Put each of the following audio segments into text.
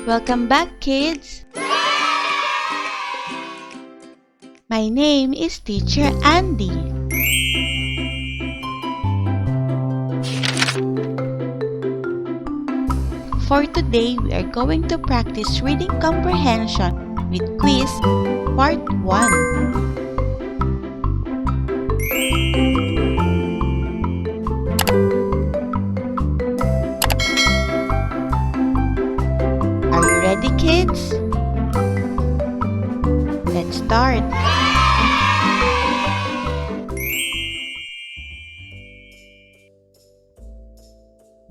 Welcome back, kids! My name is Teacher Andy. For today, we are going to practice reading comprehension with quiz part 1. Are you ready, kids? Let's start.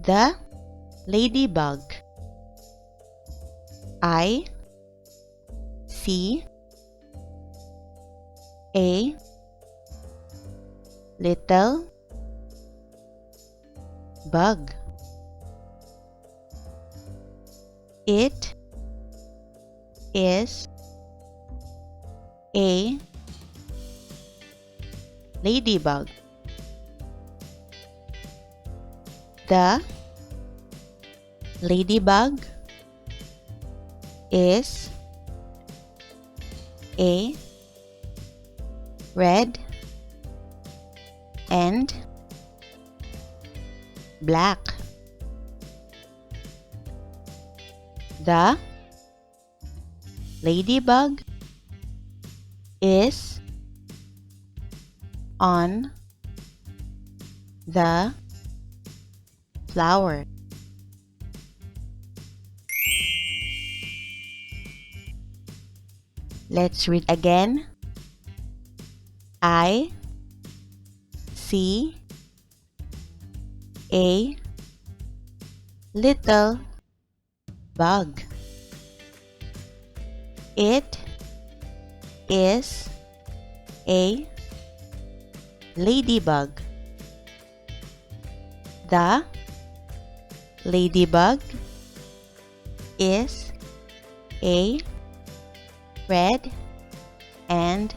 The Ladybug. I see a little bug. It is a ladybug. The ladybug is a red and black. The ladybug is on the flower. Let's read again. I see a little bug. It is a ladybug. The ladybug is a red and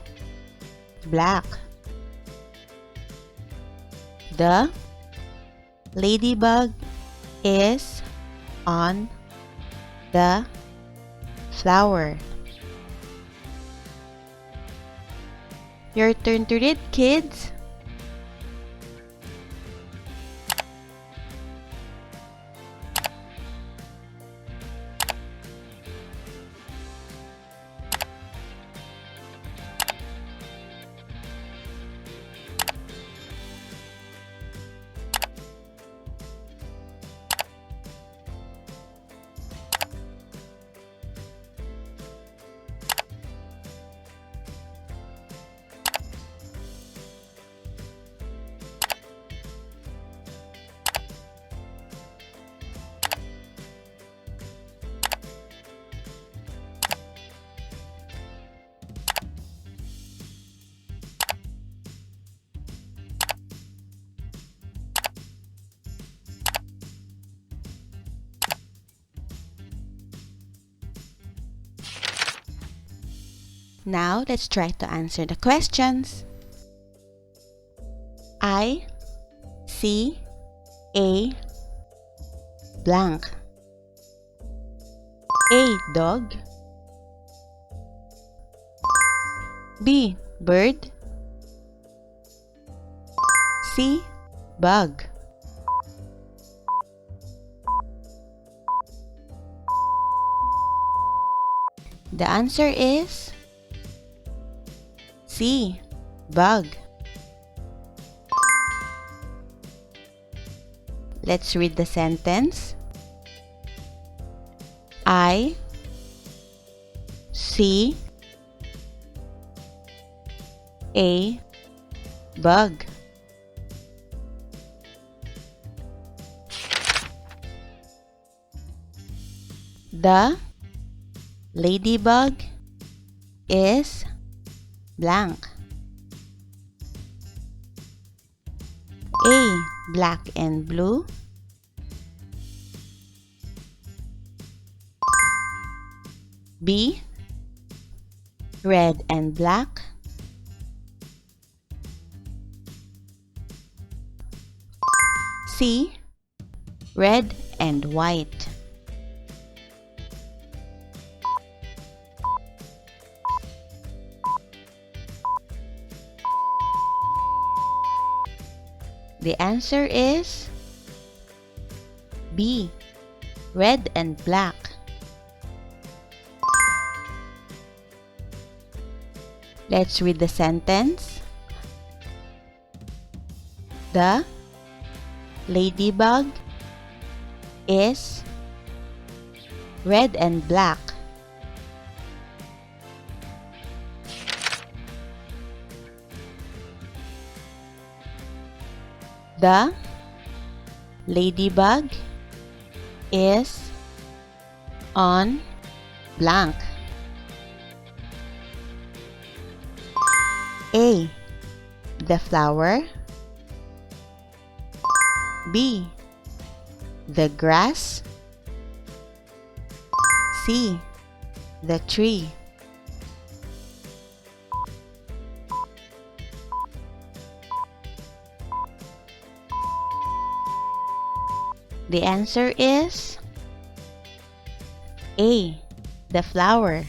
black. The ladybug is on the flower. Your turn to read, kids. Now, let's try to answer the questions. I see a blank. A dog. B bird. C bug. The answer is C, bug. Let's read the sentence. I see a bug. The ladybug is blank. A, black and blue. B, red and black. C, red and white. The answer is B. Red and black. Let's read the sentence. The ladybug is red and black. The ladybug is on blank. A. The flower. B. The grass. C. The tree. The answer is A. The flower.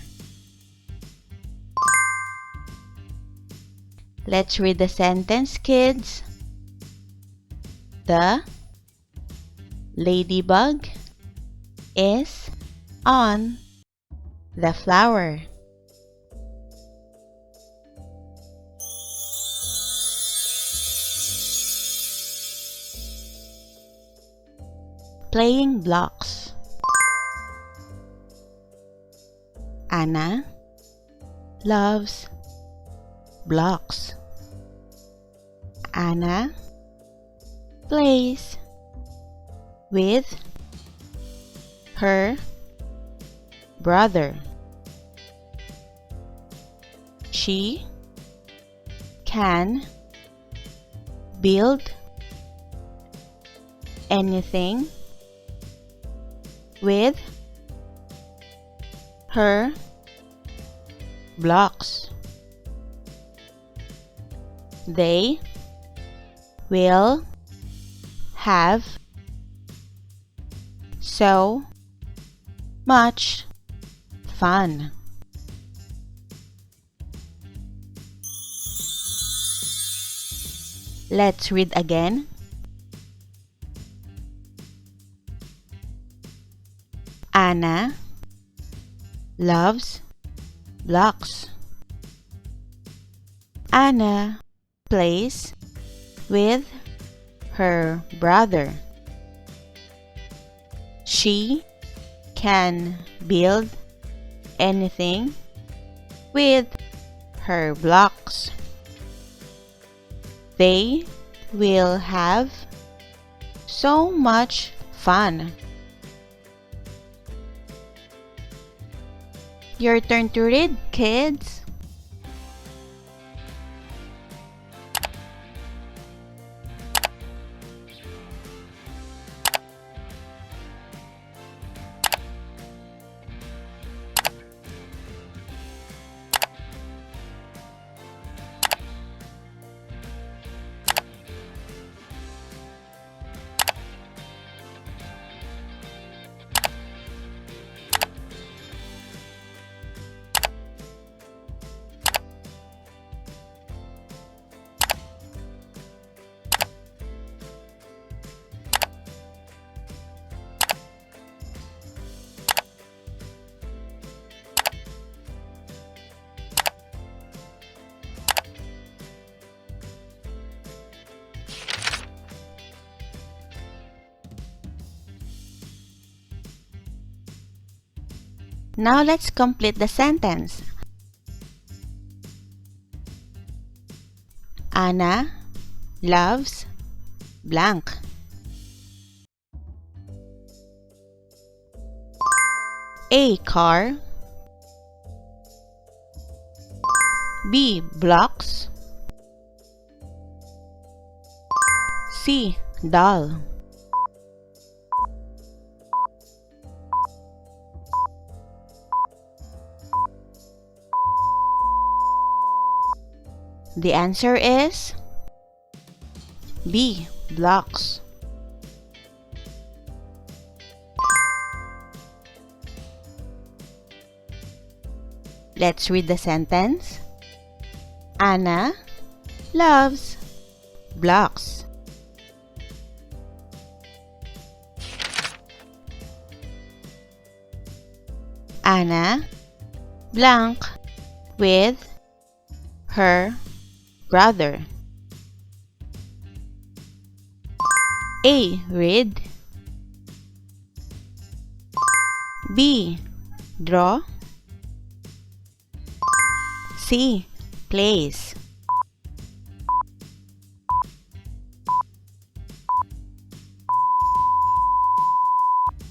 Let's read the sentence, kids. The ladybug is on the flower. Playing blocks. Anna loves blocks. Anna plays with her brother. She can build anything with her blocks. They will have so much fun. Let's read again. Anna loves blocks. Anna plays with her brother. She can build anything with her blocks. They will have so much fun. Your turn to read, kids. Now let's complete the sentence. Anna loves blank. A. Car. B. Blocks. C. Doll. The answer is B. Blocks. Let's read the sentence. Anna loves blocks. Anna blank with her brother. A. Read. B. Draw. C. Plays.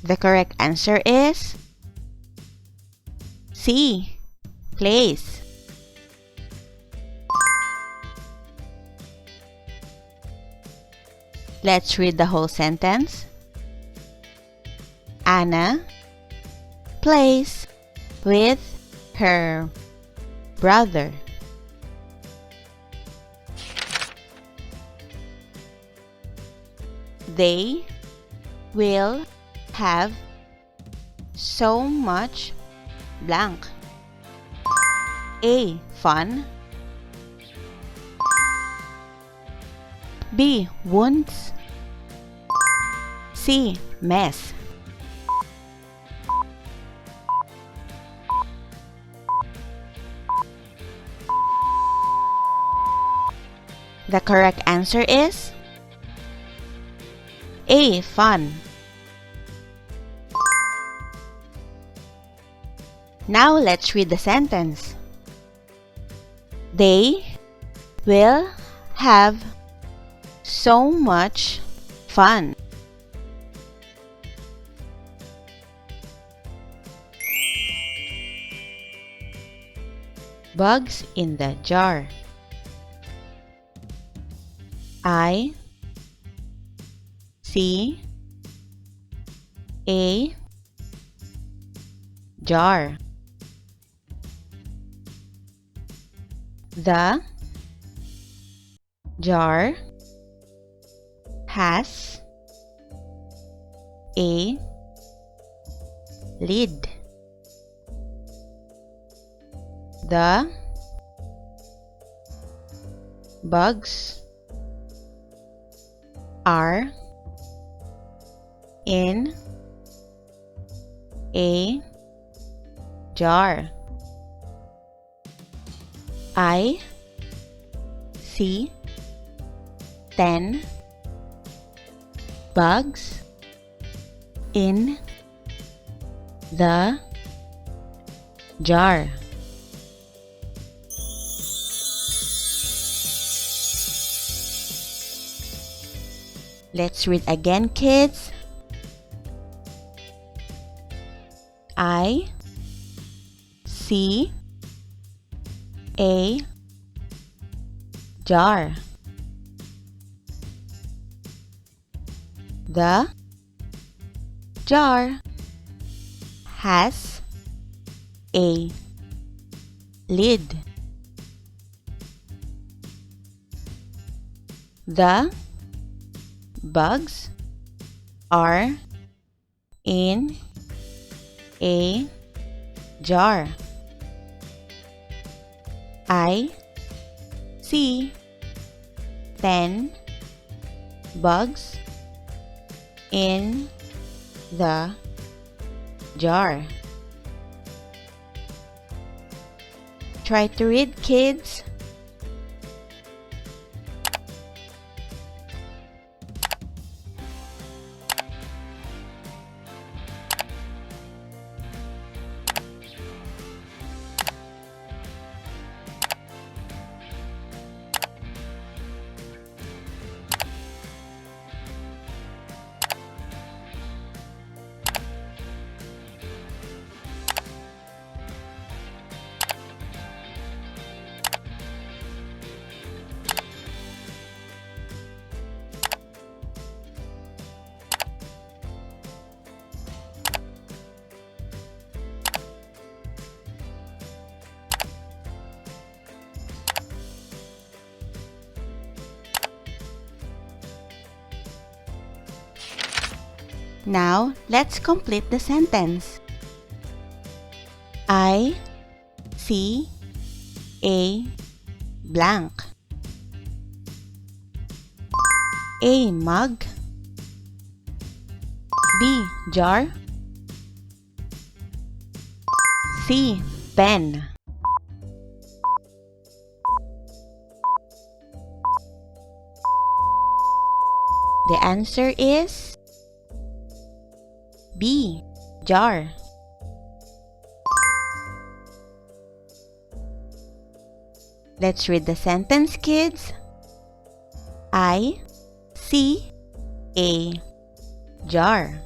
The correct answer is C. Plays. Let's read the whole sentence. Anna plays with her brother. They will have so much blank. A. Fun. B. Wounds. C. Mess. The correct answer is A. Fun. Now let's read the sentence. They will have so much fun. Bugs in the jar. I see a jar. The jar has a lid. The bugs are in a jar. I see 10 bugs in the jar. Let's read again, kids. I see a jar. The jar has a lid. The bugs are in a jar. I see 10 bugs in the jar. Try to read, kids. Now, let's complete the sentence. I see a blank. A. Mug. B. Jar. C. Pen. The answer is B. Jar. Let's read the sentence, kids. I see a jar.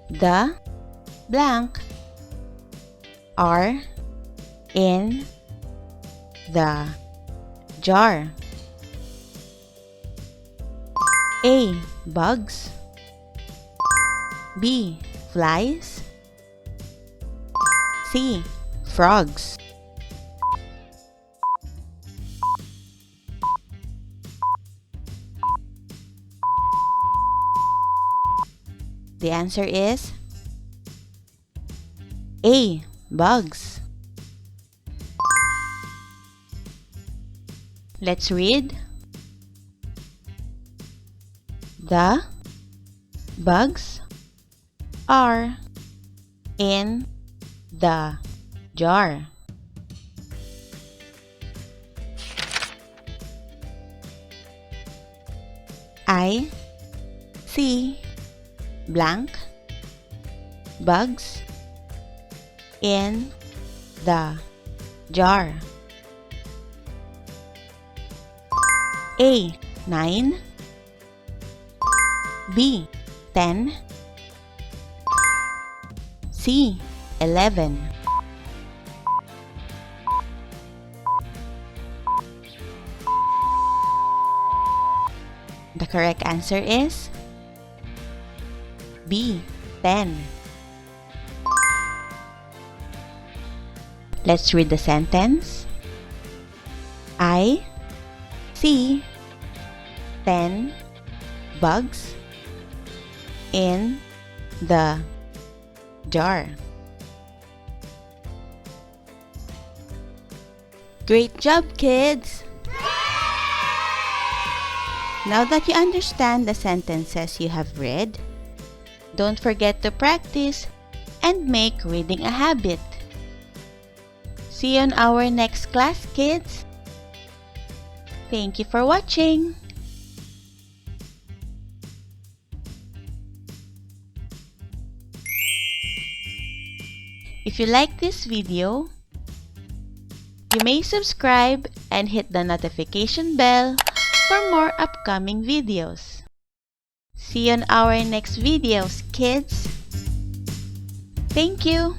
The blank are in the jar. A. Bugs. B. Flies. C. Frogs. The answer is A. Bugs. Let's read. The bugs are in the jar. I see blank bugs in the jar. A. 9. B. 10. C. 11. The correct answer is B. 10. Let's read the sentence. I see 10 bugs in the jar. Great job, kids! Now that you understand the sentences you have read, don't forget to practice and make reading a habit. See you on our next class, kids! Thank you for watching! If you like this video, you may subscribe and hit the notification bell for more upcoming videos. See you on our next videos, kids! Thank you!